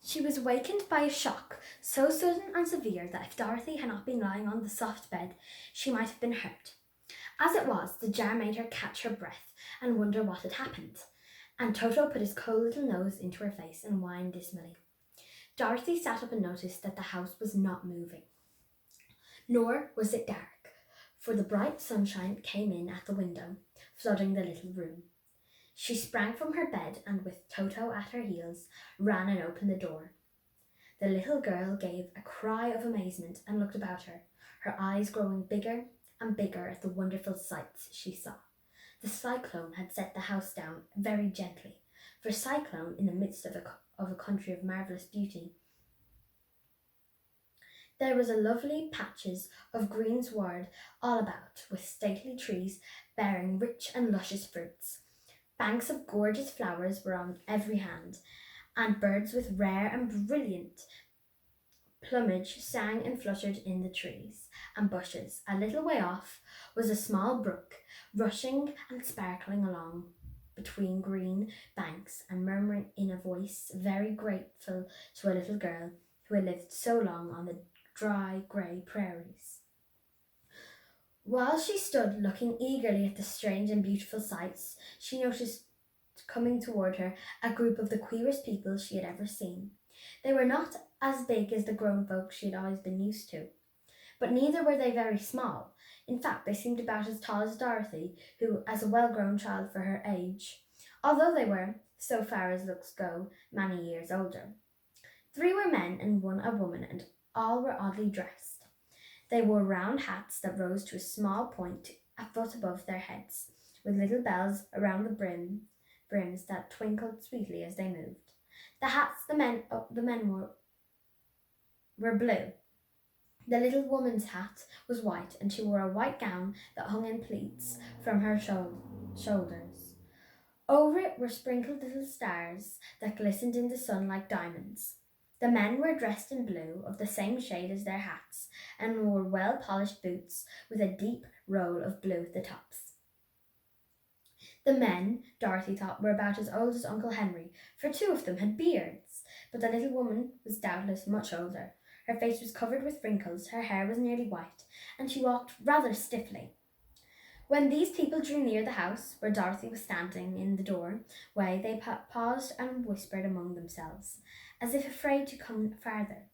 She was awakened by a shock so sudden and severe that if Dorothy had not been lying on the soft bed, she might have been hurt. As it was, the jar made her catch her breath and wonder what had happened, and Toto put his cold little nose into her face and whined dismally. Dorothy sat up and noticed that the house was not moving, nor was it dark, for the bright sunshine came in at the window, flooding the little room. She sprang from her bed and, with Toto at her heels, ran and opened the door. The little girl gave a cry of amazement and looked about her, her eyes growing bigger and bigger at the wonderful sights she saw. The cyclone had set the house down very gently, for cyclone in the midst of a country of marvellous beauty. There was a lovely patches of greensward all about, with stately trees bearing rich and luscious fruits. Banks of gorgeous flowers were on every hand, and birds with rare and brilliant plumage sang and fluttered in the trees and bushes. A little way off was a small brook, rushing and sparkling along between green banks and murmuring in a voice very grateful to a little girl who had lived so long on the dry, grey prairies. While she stood looking eagerly at the strange and beautiful sights, she noticed coming toward her a group of the queerest people she had ever seen. They were not as big as the grown folks she had always been used to, but neither were they very small. In fact, they seemed about as tall as Dorothy, who, as a well-grown child for her age, although they were, so far as looks go, many years older. 3 were men and 1 a woman, and all were oddly dressed. They wore round hats that rose to a small point a foot above their heads, with little bells around the brims that twinkled sweetly as they moved. The hats the men were blue. The little woman's hat was white, and she wore a white gown that hung in pleats from her shoulders. Over it were sprinkled little stars that glistened in the sun like diamonds. The men were dressed in blue, of the same shade as their hats, and wore well-polished boots with a deep roll of blue at the tops. The men, Dorothy thought, were about as old as Uncle Henry, for 2 of them had beards, but the little woman was doubtless much older. Her face was covered with wrinkles, her hair was nearly white, and she walked rather stiffly. When these people drew near the house, where Dorothy was standing in the doorway, they paused and whispered among themselves, as if afraid to come farther.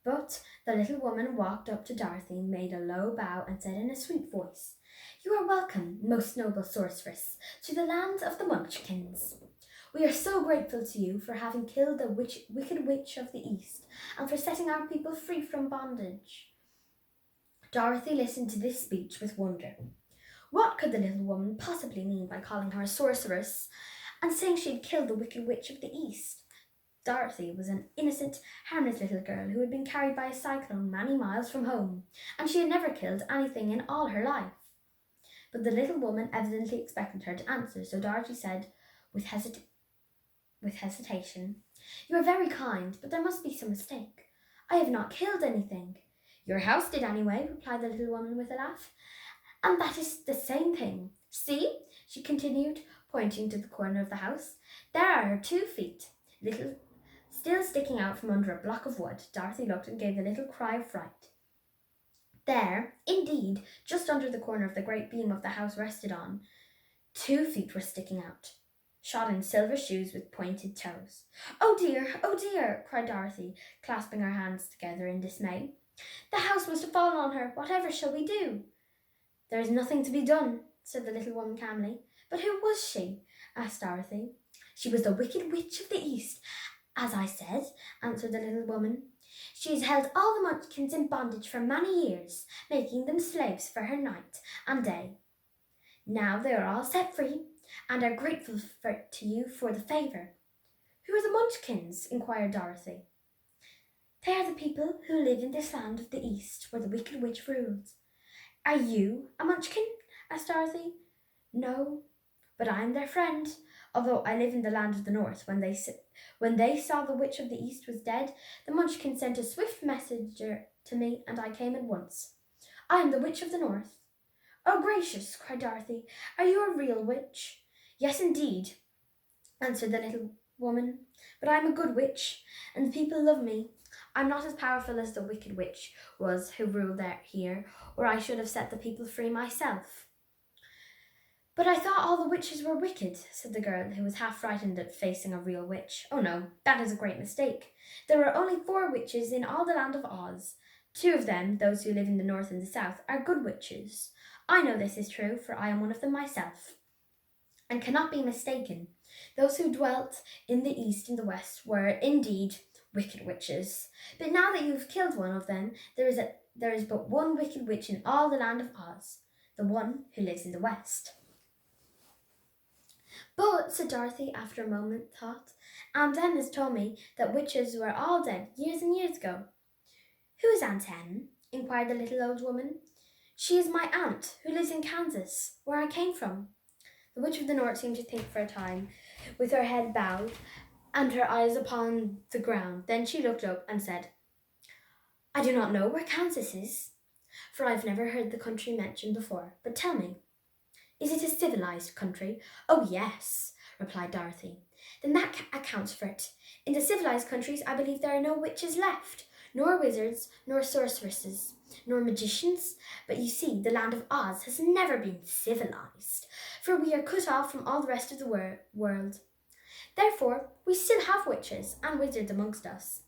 But the little woman walked up to Dorothy, made a low bow, and said in a sweet voice, "You are welcome, most noble sorceress, to the land of the Munchkins. We are so grateful to you for having killed the wicked witch of the East, and for setting our people free from bondage." Dorothy listened to this speech with wonder. What could the little woman possibly mean by calling her a sorceress and saying she had killed the wicked witch of the East? Dorothy was an innocent, harmless little girl who had been carried by a cyclone many miles from home, and she had never killed anything in all her life. But the little woman evidently expected her to answer, so Dorothy said with hesitation, "You are very kind, but there must be some mistake. I have not killed anything." "Your house did anyway," replied the little woman with a laugh. "And that is the same thing. See," she continued, pointing to the corner of the house, "there are her 2 feet, still sticking out from under a block of wood." Dorothy looked and gave a little cry of fright. There, indeed, just under the corner of the great beam of the house rested on, 2 feet were sticking out, shod in silver shoes with pointed toes. "Oh dear," cried Dorothy, clasping her hands together in dismay. "The house must have fallen on her. Whatever shall we do?" "There is nothing to be done," said the little woman calmly. "But who was she?" asked Dorothy. "She was the wicked witch of the East, as I said," answered the little woman. "She has held all the Munchkins in bondage for many years, making them slaves for her night and day. Now they are all set free, and are grateful to you for the favour." "Who are the Munchkins?" inquired Dorothy. "They are the people who live in this land of the East, where the wicked witch rules." "Are you a Munchkin?" asked Dorothy. "No, but I am their friend, although I live in the land of the North. When they saw the witch of the East was dead, the Munchkin sent a swift messenger to me, and I came at once. I am the witch of the North." "Oh, gracious!" cried Dorothy. "Are you a real witch?" "Yes, indeed," answered the little woman, "but I'm a good witch, and the people love me. I'm not as powerful as the wicked witch was who ruled here, or I should have set the people free myself." "But I thought all the witches were wicked," said the girl, who was half frightened at facing a real witch. "Oh no, that is a great mistake. There are only 4 witches in all the land of Oz. 2 of them, those who live in the north and the south, are good witches. I know this is true, for I am one of them myself, and cannot be mistaken. Those who dwelt in the east and the west were indeed wicked witches. But now that you have killed one of them, there is but one wicked witch in all the land of Oz, the one who lives in the west." "But," said Dorothy after a moment's thought, "Aunt Em has told me that witches were all dead years and years ago." "Who is Aunt Em?" inquired the little old woman. "She is my aunt, who lives in Kansas, where I came from." The Witch of the North seemed to think for a time, with her head bowed and her eyes upon the ground. Then she looked up and said, "I do not know where Kansas is, for I've never heard the country mentioned before. But tell me, is it a civilized country?" "Oh, yes," replied Dorothy. "Then that accounts for it. In the civilized countries, I believe there are no witches left, nor wizards, nor sorceresses, nor magicians. But you see, the land of Oz has never been civilized, for we are cut off from all the rest of the world. Therefore, we still have witches and wizards amongst us."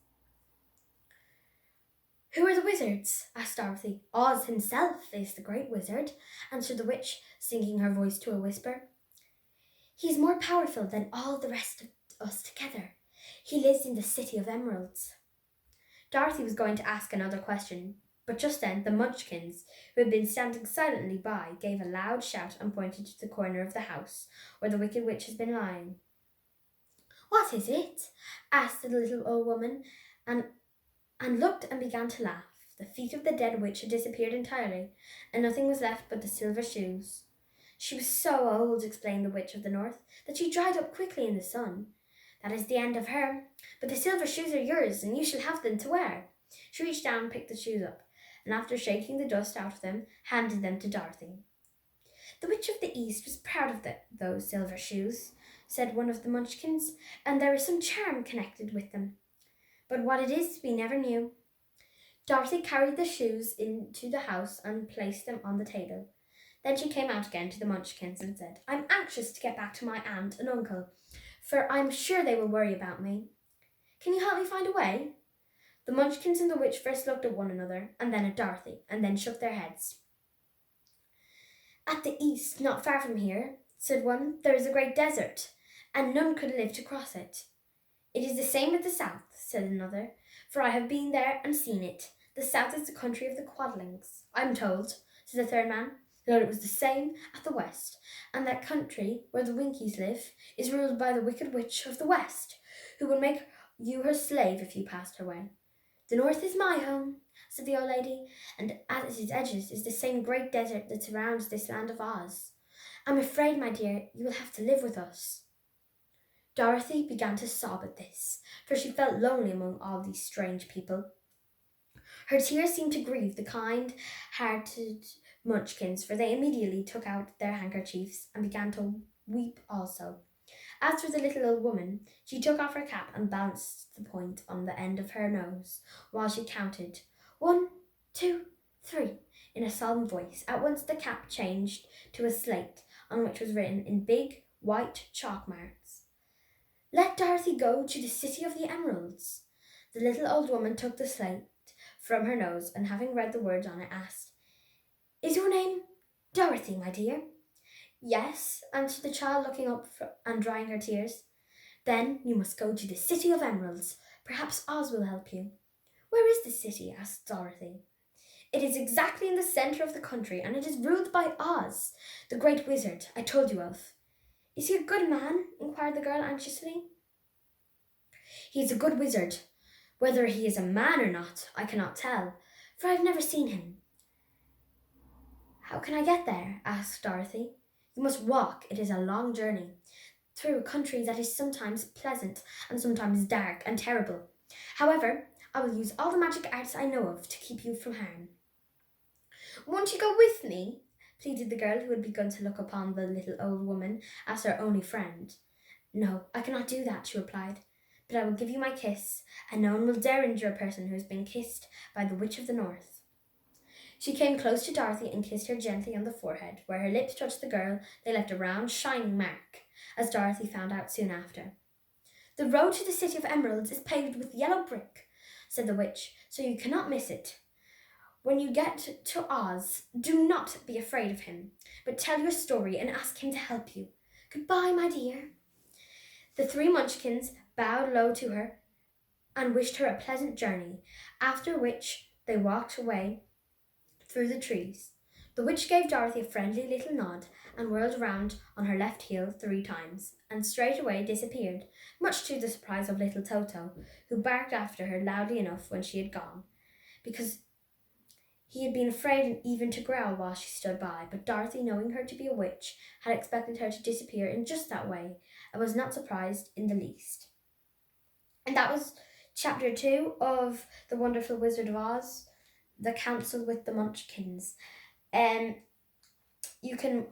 "Who are the wizards?" asked Dorothy. "Oz himself is the great wizard," answered the witch, sinking her voice to a whisper. "He is more powerful than all the rest of us together. He lives in the City of Emeralds." Dorothy was going to ask another question, but just then the Munchkins, who had been standing silently by, gave a loud shout and pointed to the corner of the house where the wicked witch had been lying. "What is it?" asked the little old woman, and looked and began to laugh. The feet of the dead witch had disappeared entirely, and nothing was left but the silver shoes. "She was so old," explained the Witch of the North, "that she dried up quickly in the sun. That is the end of her. But the silver shoes are yours, and you shall have them to wear." She reached down and picked the shoes up, and after shaking the dust out of them, handed them to Dorothy. "The Witch of the East was proud of those silver shoes," said one of the Munchkins, "and there is some charm connected with them. But what it is, we never knew." Dorothy carried the shoes into the house and placed them on the table. Then she came out again to the Munchkins and said, "I'm anxious to get back to my aunt and uncle, for I'm sure they will worry about me. Can you help me find a way?" The Munchkins and the witch first looked at one another, and then at Dorothy, and then shook their heads. "At the east, not far from here," said one, "there is a great desert, and none could live to cross it." "It is the same at the south," said another, "for I have been there and seen it. The south is the country of the Quadlings. I'm told," said the third man, "that it was the same at the west, and that country where the Winkies live is ruled by the wicked witch of the west, who would make you her slave if you passed her way." "The north is my home," said the old lady, "and at its edges is the same great desert that surrounds this land of Oz. I'm afraid, my dear, you will have to live with us." Dorothy began to sob at this, for she felt lonely among all these strange people. Her tears seemed to grieve the kind-hearted Munchkins, for they immediately took out their handkerchiefs and began to weep also. As for the little old woman, she took off her cap and balanced the point on the end of her nose while she counted 1, 2, 3 in a solemn voice. At once the cap changed to a slate on which was written in big white chalk marks, "Let Dorothy go to the City of the Emeralds." The little old woman took the slate from her nose and, having read the words on it, asked, "Is your name Dorothy, my dear?" "Yes," answered the child, looking up and drying her tears. "Then you must go to the City of Emeralds. Perhaps Oz will help you." "Where is the city?" asked Dorothy. "It is exactly in the center of the country, and it is ruled by Oz, the great wizard I told you of." "Is he a good man?" inquired the girl anxiously. "He is a good wizard. Whether he is a man or not, I cannot tell, for I have never seen him." "How can I get there?" asked Dorothy. "You must walk. It is a long journey, through a country that is sometimes pleasant and sometimes dark and terrible. However, I will use all the magic arts I know of to keep you from harm." "Won't you go with me?" pleaded the girl, who had begun to look upon the little old woman as her only friend. No, I cannot do that, she replied, but I will give you my kiss, and no one will dare injure a person who has been kissed by the Witch of the North. She came close to Dorothy and kissed her gently on the forehead. Where her lips touched the girl, they left a round, shining mark, as Dorothy found out soon after. The road to the City of Emeralds is paved with yellow brick, said the witch, so you cannot miss it. When you get to Oz, do not be afraid of him, but tell your story and ask him to help you. Goodbye, my dear. The three Munchkins bowed low to her and wished her a pleasant journey, after which they walked away through the trees. The witch gave Dorothy a friendly little nod and whirled round on her left heel 3 times, and straightway disappeared, much to the surprise of little Toto, who barked after her loudly enough when she had gone, because he had been afraid even to growl while she stood by. But Dorothy, knowing her to be a witch, had expected her to disappear in just that way, and was not surprised in the least. And that was chapter 2 of The Wonderful Wizard of Oz, The Council with the Munchkins. You can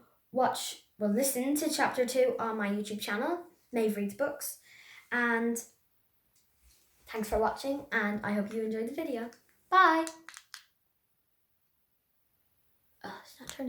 listen to chapter 2 on my YouTube channel, Maeve Reads Books. And thanks for watching, and I hope you enjoyed the video. Bye! It's not turning.